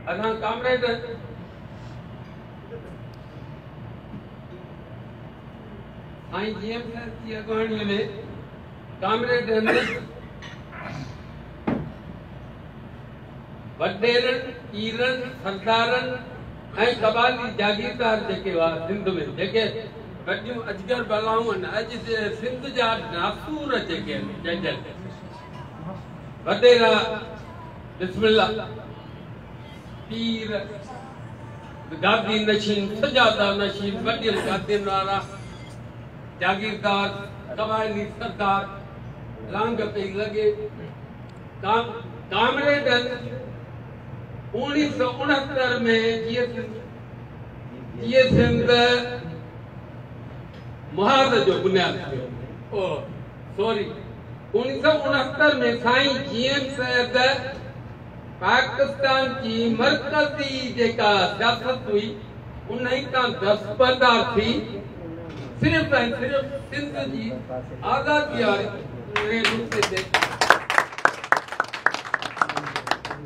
असां कामरेड साईं जीएम साहब की अगवाणीअ में कामरेड वडेरनि पीरनि सरदारनि ऐं कबाली जागीरदार जेके हुआ सिंध में जेके वॾियूं अजगर बलाऊं आहिनि अॼु जे सिंध जा नासूर जेके आहिनि जजल वडेरा बिस्मिल्ला पीर गादी नशीन सजादा नशीन वॾियल गादियुनि वारा जागीरदार कबायली सरदार लांग पई लॻे कामरेडनि 1969 में जीअं सिंध मुहाज़ जो बुनियाद थियो 1969 में साईं जीएम साहब पाकिस्तान की मरकज़ी जेका सियासत हुई उन तां दस्तबरदार थी सिर्फ ऐं सिर्फ सिंध जी आज़ादी वारे नुस्खे ते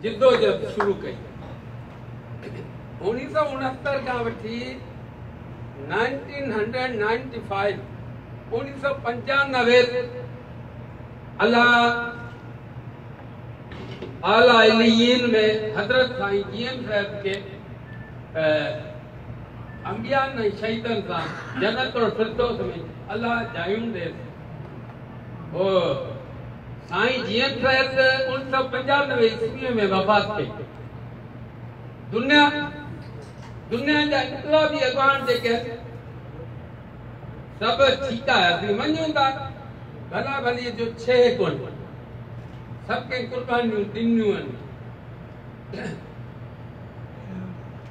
जिदोजहद शुरू कई 1969 खां वठी 1995 1995 अल्लाह आला इलीयीन में हजरत साईं जीएम साहब के अंबियान ऐं शहीदनि सां जन्नत और फिरदौस में अल्लाह जायूं दे ओ साईं जीएम साहब 1995 ईस्वी में वफ़ात कई दुनिया जा इनकलाबी अॻवान जेके सभु ठीकु आहे मञूं था भला भली जो छे कोन सब के कुर्बानियों दिनियों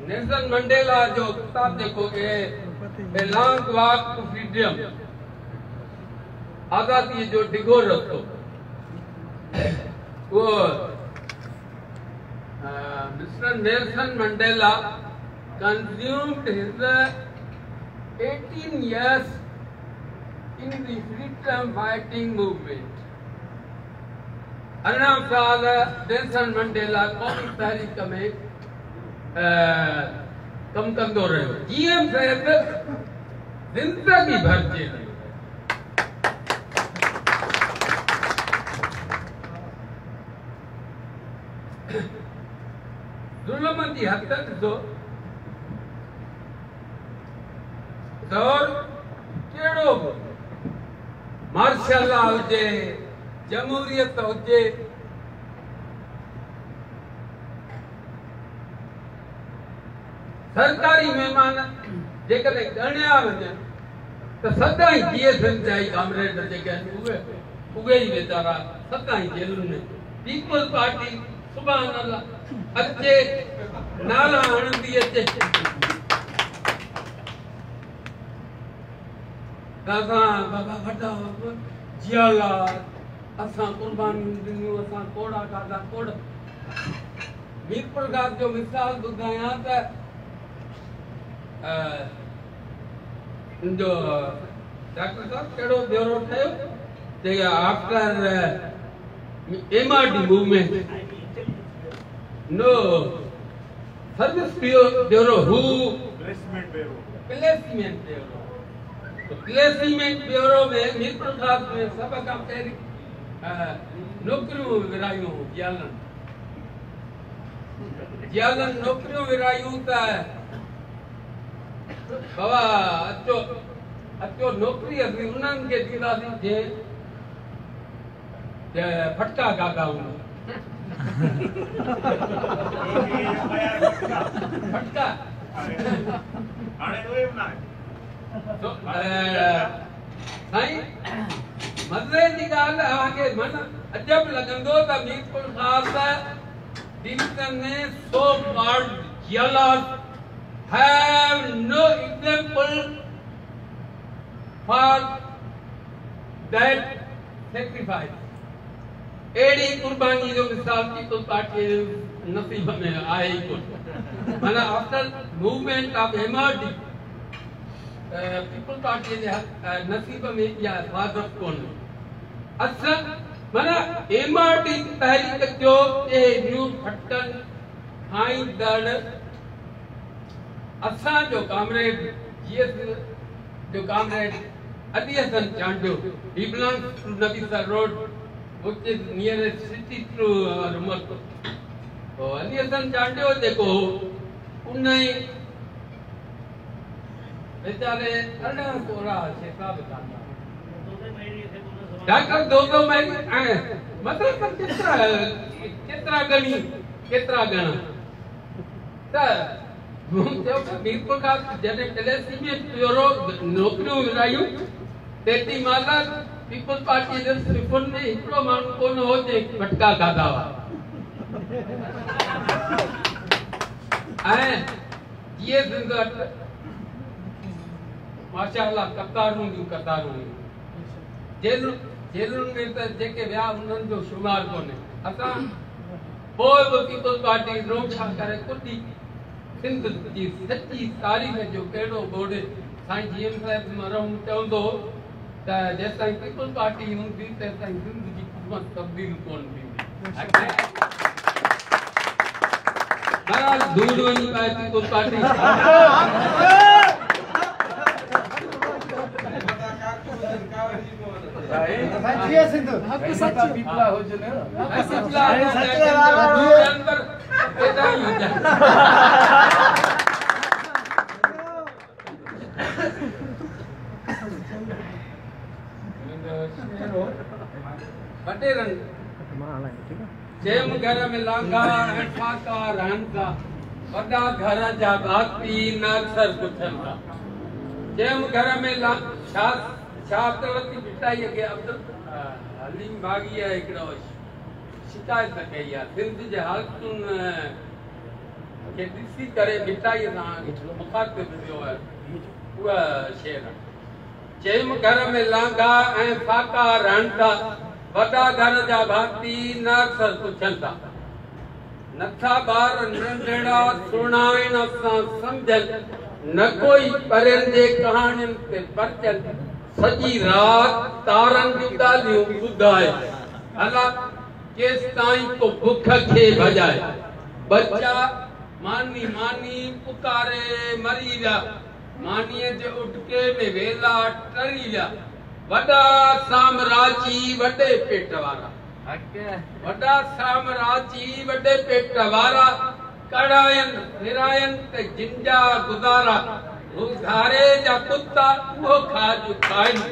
नेल्सन मंडेला जो किताब देखो a long walk to freedom आजादी जो डिगो रस्तो वो mister Nelson Mandela consumed his 18 years in the freedom fighting movement. 18 साल नेल्सन मंडेला कौमी तहरीक में कम कंदो रहियो जीएम साहब जिंदगी भर जे जुल्म जी हद ॾिसो दौर कहिड़ो बि मार्शल लॉ हुजे जमहूरियत हुजे सरकारी महिमान जेकॾहिं ॻणिया वञनि त सदाई जीएसएम जा ई कामरेड जेके आहिनि उहे ई वीचारा सदाई जेलुनि में पीपल्स पार्टी सुभाणे अल्लाह अचे नाला हणंदी अचे दादा बाबा वॾा जियाला असां कुर्बानियूं ॾिनियूं असां कोड़ा खाधा कोड़ मीरपुर घाट जो मिसाल ॿुधायां त जो डॉक्टर साहब केड़ो ब्यूरो ठयो जे आफ्टर एमआरडी मूवमेंट नो सर्विस ब्यूरो हु प्लेसमेंट ब्यूरो में मीरपुर घाट में सब खां पहिरीं नौकरियूं विरायूं जियालन नौकरियूं विरायूं त बाबा अचो नौकरी असीं उन्हनि खे ॾींदासीं जे फटका गागा हूंदा फटका साईं मज़े जी ॻाल्हि असांखे मन अजब लॻंदो त मीरपुर ख़ास डिवीजन में सो कॉल्ड जियालास have no example for that sacrifice. एडी कुर्बानी जो मिसाल पीपल पार्टी नसीब में आए ही कोन माना after movement of MRD people party जे नसीब में या हिफाज़त कोन असल माना एमआरडी तहरीक जो ए न्यू फटकन खाईंदड़ असांजो कामरेड जीएस जो comrade Ali Hasan Chandio, he belongs to Nabisa Road, which is nearest city to Rumat. तो अली हसन चांडो जेको उन बेचारे अड़ा कोरा शेखा बताना डॉक्टर दो महीने मतलब केतरा गणी केतरा गणा त मीरपुर का जॾहिं LSE में प्यूरो नौकरियूं विरायूं तेती महिल पीपल्स पार्टी जे सिफ़ुनि में हिकिड़ो माण्हू कोन हो जे फटका खाधा हुआ ऐं जीअं सिंगत माशाअल्लाह कतारूं जेलुनि में त जेके विया उन्हनि जो शुमार कोन्हे असां पोइ बि पीपल्स पार्टी रोक करे कुटी सिंध जी सची तारीख़ जो कहिड़ो बोर्ड साईं जीएम साहिब मरहूम चवंदो त जेसिताईं पीपल्स पार्टी हूंदी तेसिताईं सिंध जी हुकूमत तब्दील कोन थींदी बहरहाल दूर वञी पाए पीपल्स पार्टी पीपला हो जने पीपला अंदर पैदा ही हो जाए बटे रंग जेम घर में लांगा ऐं फाका रहन था वॾा घर जा भाती न अक्सर पुछनि था जेम घर में छात्रवती बिटाई के अब्दुल हलीम बागी है एकड़ो शिकायत कई है सिंध जे हालतुनि के ॾिसी करे बिटाई सां मुखातिब थियो है उहा शेर चयम घर में लांगा ऐं फाका रहन था वॾा घर जा भाती न अक्सर पुछनि था नथा ॿार नंढड़ा सुणाइण सां सम्झनि न कोई परियनि जे कहाणियुनि ते परचनि सॼी रात तारनि जूं ॻाल्हियूं ॿुधाए अला केसि ताईं को बुख खे भॼाए बच्चा मानी मानी पुकारे मरी विया मानीअ जे उटके में वेला टरी विया वॾा साम्राजी वॾे पेट वारा वॾा साम्राजी वॾे पेट वारा कढ़ायनि फिरायनि त जिंजा गुज़ारा घारे जा कुत्ता वो खाज खाइनि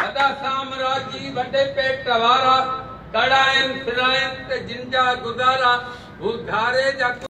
वॾा साम्राजी वॾे पेट वारा कढ़ायनि फिरायनि त जिंजा गुज़ारा घारे जा